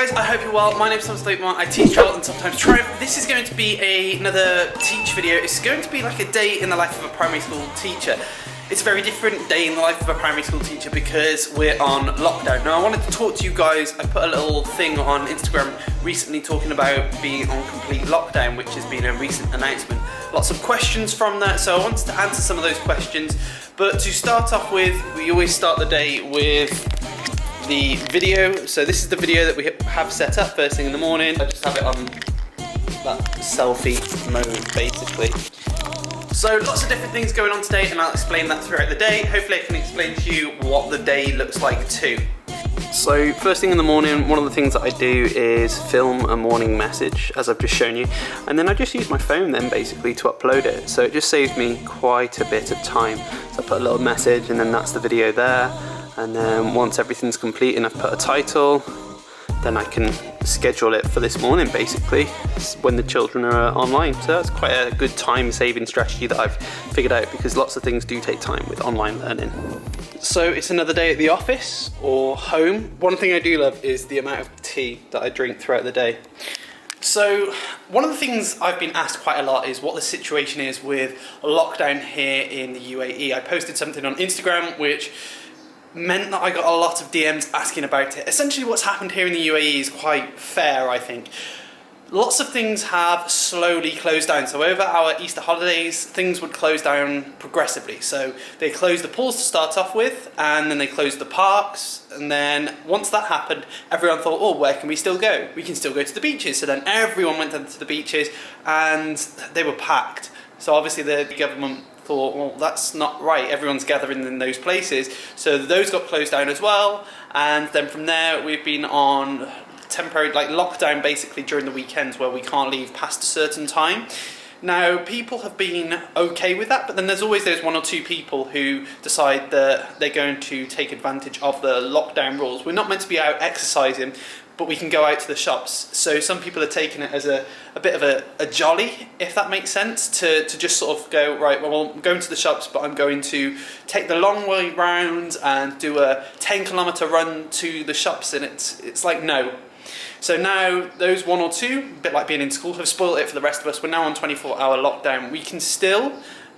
Guys, I hope you're well. My name's Blakemore. I teach Charlotte and sometimes Triumph. This is going to be another teach video. It's going to be like a day in the life of a primary school teacher. It's a very different day in the life of a primary school teacher because we're on lockdown. Now I wanted to talk to you guys. I put a little thing on Instagram recently talking about being on complete lockdown, which has been a recent announcement. Lots of questions from that, so I wanted to answer some of those questions. But to start off with, we always start the day with the video. So this is the video that we have set up first thing in the morning. I just have it on that selfie mode basically. So lots of different things going on today and I'll explain that throughout the day. Hopefully I can explain to you what the day looks like too. So first thing in the morning, one of the things that I do is film a morning message, as I've just shown you, and then I just use my phone then basically to upload it. So it just saves me quite a bit of time. So I put a little message and then that's the video there. And then once everything's complete and I've put a title, then I can schedule it for this morning basically when the children are online. So that's quite a good time saving strategy that I've figured out because lots of things do take time with online learning. So it's another day at the office or home. One thing I do love is the amount of tea that I drink throughout the day. So one of the things I've been asked quite a lot is what the situation is with lockdown here in the UAE. I posted something on Instagram which meant that I got a lot of DMs asking about it. Essentially what's happened here in the UAE is quite fair, I think. Lots of things have slowly closed down. So over our Easter holidays, things would close down progressively. So they closed the pools to start off with, and then they closed the parks. And then once that happened, everyone thought, oh, where can we still go? We can still go to the beaches. So then everyone went down to the beaches and they were packed. So obviously the government thought, well, that's not right, everyone's gathering in those places. So those got closed down as well. And then from there, we've been on temporary lockdown basically during the weekends where we can't leave past a certain time. Now, people have been okay with that, but then there's always those one or two people who decide that they're going to take advantage of the lockdown rules. We're not meant to be out exercising, but we can go out to the shops. So some people are taking it as a bit of a jolly, if that makes sense, to just sort of go, right, well, I'm going to the shops, but I'm going to take the long way round and do a 10-kilometer run to the shops, and it's like, no. So now those one or two, a bit like being in school, have spoiled it for the rest of us. We're now on 24-hour lockdown. We can still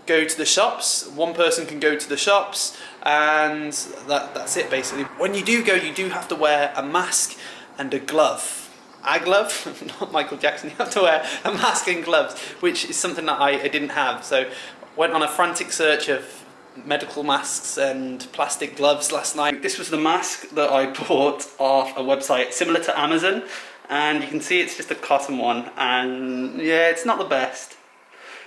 go to the shops. One person can go to the shops, and that's it basically. When you do go, you do have to wear a mask and a glove. A glove? Not Michael Jackson. You have to wear a mask and gloves, which is something that I didn't have. So went on a frantic search of medical masks and plastic gloves last night. This was the mask that I bought off a website similar to Amazon, and you can see it's just a cotton one, and yeah, it's not the best.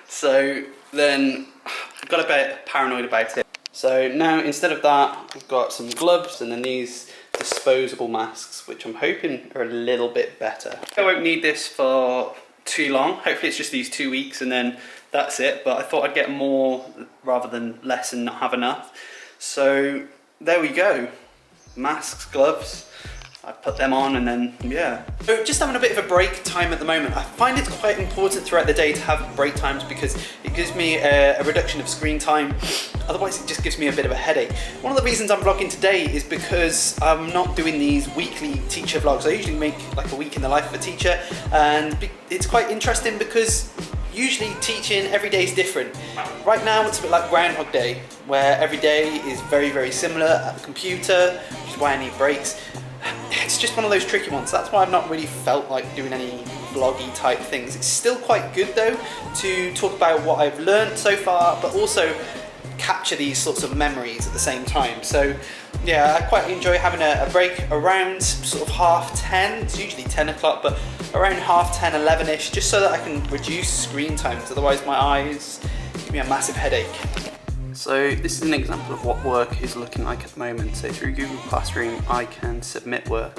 So then I got a bit paranoid about it. So now instead of that, I've got some gloves and then these disposable masks, which I'm hoping are a little bit better. I won't need this for too long. Hopefully it's just these 2 weeks and then that's it, but I thought I'd get more rather than less and not have enough. So there we go. Masks, gloves. I put them on and then, yeah. So just having a bit of a break time at the moment. I find it's quite important throughout the day to have break times because it gives me a reduction of screen time. Otherwise it just gives me a bit of a headache. One of the reasons I'm vlogging today is because I'm not doing these weekly teacher vlogs. I usually make like a week in the life of a teacher, and it's quite interesting because usually teaching every day is different. Right now it's a bit like Groundhog Day, where every day is very, very similar at the computer, which is why I need breaks. It's just one of those tricky ones. That's why I've not really felt like doing any vloggy type things. It's still quite good though to talk about what I've learned so far, but also capture these sorts of memories at the same time. So yeah, I quite enjoy having a break around sort of 10:30. It's usually 10 o'clock, but around 10:30, 11ish, just so that I can reduce screen time, because otherwise my eyes give me a massive headache. So this is an example of what work is looking like at the moment. So through Google Classroom, I can submit work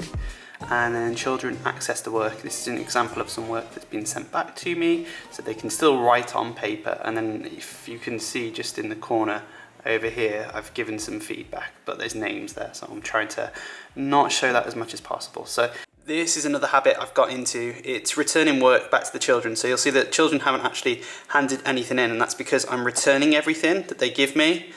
and then children access the work. This is an example of some work that's been sent back to me, so they can still write on paper. And then if you can see just in the corner over here, I've given some feedback, but there's names there. So I'm trying to not show that as much as possible. So this is another habit I've got into. It's returning work back to the children. So you'll see that children haven't actually handed anything in, and that's because I'm returning everything that they give me.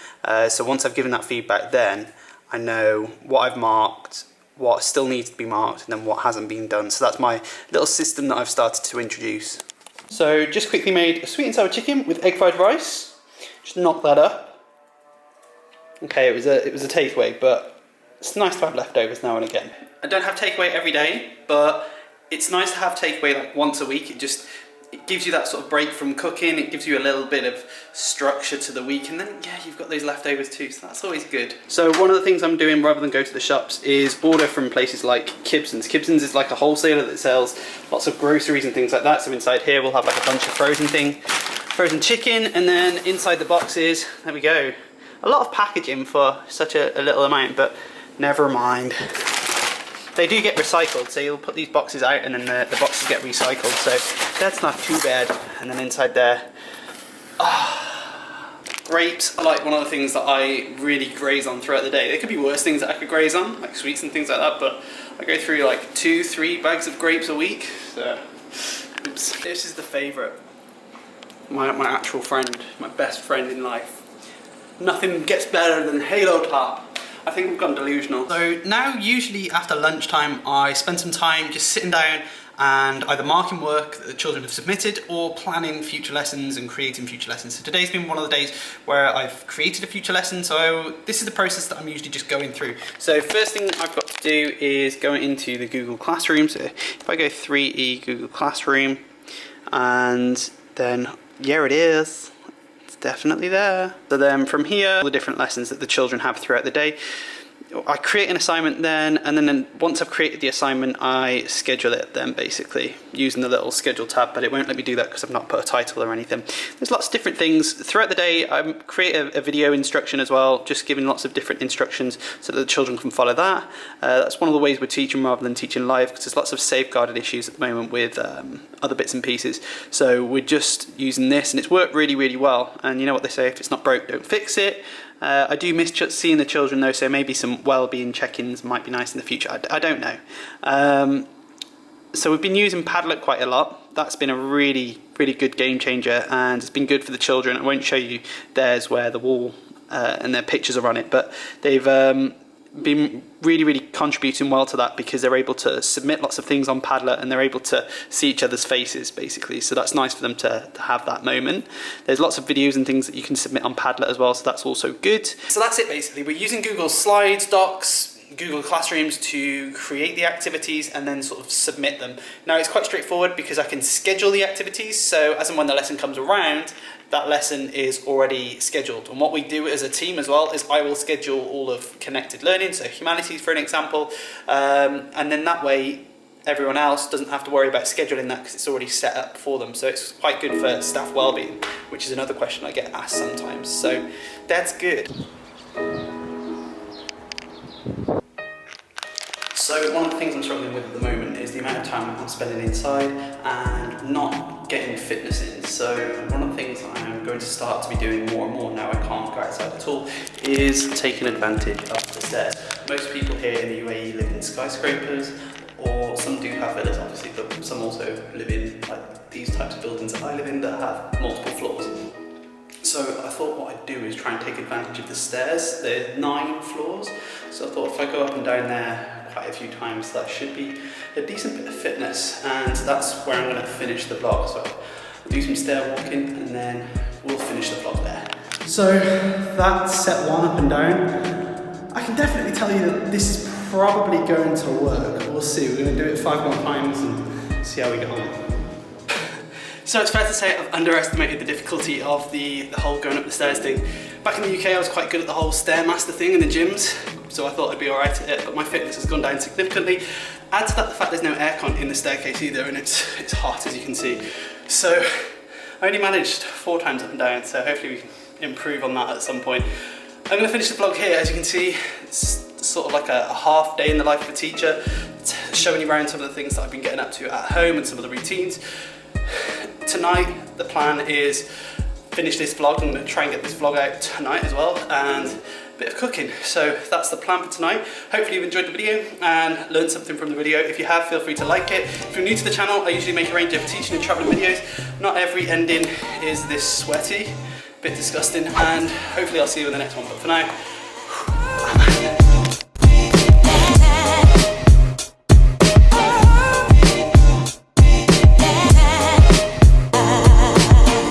So once I've given that feedback, then I know what I've marked, what still needs to be marked and then what hasn't been done. So that's my little system that I've started to introduce. So just quickly made a sweet and sour chicken with egg fried rice. Just knock that up. Okay, it was a takeaway, but it's nice to have leftovers now and again. I don't have takeaway every day, but it's nice to have takeaway like once a week. It gives you that sort of break from cooking, it gives you a little bit of structure to the week, and then yeah, you've got those leftovers too, so that's always good. So one of the things I'm doing rather than go to the shops is order from places like Kibson's. Kibson's is like a wholesaler that sells lots of groceries and things like that, so inside here we'll have like a bunch of frozen chicken, and then inside the boxes, there we go. A lot of packaging for such a little amount, but never mind. They do get recycled, so you'll put these boxes out and then the boxes get recycled, so that's not too bad. And then inside there, grapes are like one of the things that I really graze on throughout the day. There could be worse things that I could graze on, like sweets and things like that, but I go through like 2-3 bags of grapes a week, so oops. This is the favourite. My actual friend, my best friend in life. Nothing gets better than Halo Top. I think we've gone delusional. So now usually after lunchtime I spend some time just sitting down and either marking work that the children have submitted or planning future lessons and creating future lessons. So today's been one of the days where I've created a future lesson, so this is the process that I'm usually just going through. So first thing I've got to do is go into the Google Classroom. So if I go 3E Google Classroom, and then here it is. Definitely there. So then from here, all the different lessons that the children have throughout the day. I create an assignment then, and then once I've created the assignment, I schedule it then basically using the little schedule tab, but it won't let me do that because I've not put a title or anything. There's lots of different things. Throughout the day, I create a video instruction as well, just giving lots of different instructions so that the children can follow that. That's one of the ways we're teaching rather than teaching live, because there's lots of safeguarded issues at the moment with other bits and pieces. So we're just using this, and it's worked really, really well. And you know what they say, if it's not broke, don't fix it. I do miss seeing the children though, so maybe some well-being check-ins might be nice in the future. I don't know. So we've been using Padlet quite a lot. That's been a really, really good game changer, and it's been good for the children. I won't show you theirs where the wall and their pictures are on it, but they've been really, really contributing well to that because they're able to submit lots of things on Padlet and they're able to see each other's faces basically, so that's nice for them to have that moment. There's lots of videos and things that you can submit on Padlet as well, so that's also good. So that's it basically. We're using Google Slides, Docs, Google Classrooms to create the activities and then sort of submit them. Now it's quite straightforward because I can schedule the activities, so as and when the lesson comes around, that lesson is already scheduled. And what we do as a team as well is I will schedule all of connected learning, so humanities for an example, and then that way everyone else doesn't have to worry about scheduling that because it's already set up for them. So it's quite good for staff wellbeing, which is another question I get asked sometimes. So that's good. So one of the things I'm struggling with at the moment is the amount of time I'm spending inside and not getting fitness in. So one of the things I'm going to start to be doing more and more now I can't go outside at all is taking advantage of the stairs. Most people here in the UAE live in skyscrapers, or some do have villas obviously, but some also live in like these types of buildings that I live in that have multiple floors. So I thought what I'd do is try and take advantage of the stairs. There's 9 floors, so I thought if I go up and down there quite a few times, that should be a decent bit of fitness, and that's where I'm going to finish the vlog. So I'll do some stair walking and then we'll finish the vlog there. So that's set 1 up and down. I can definitely tell you that this is probably going to work. We'll see. We're going to do it 5 more times and see how we get on. So it's fair to say I've underestimated the difficulty of the whole going up the stairs thing. Back in the UK I was quite good at the whole Stairmaster thing in the gyms, so I thought I'd be alright at it, but my fitness has gone down significantly. Add to that the fact there's no aircon in the staircase either, and it's hot as you can see. So I only managed 4 times up and down, so hopefully we can improve on that at some point. I'm going to finish the vlog here. As you can see, it's sort of like a half day in the life of a teacher, showing you around some of the things that I've been getting up to at home and some of the routines. Tonight the plan is finish this vlog. I'm going to try and get this vlog out tonight as well, and a bit of cooking. So that's the plan for tonight. Hopefully you've enjoyed the video and learned something from the video. If you have, feel free to like it. If you're new to the channel, I usually make a range of teaching and travelling videos. Not every ending is this sweaty, a bit disgusting, and hopefully I'll see you in the next one. But for now,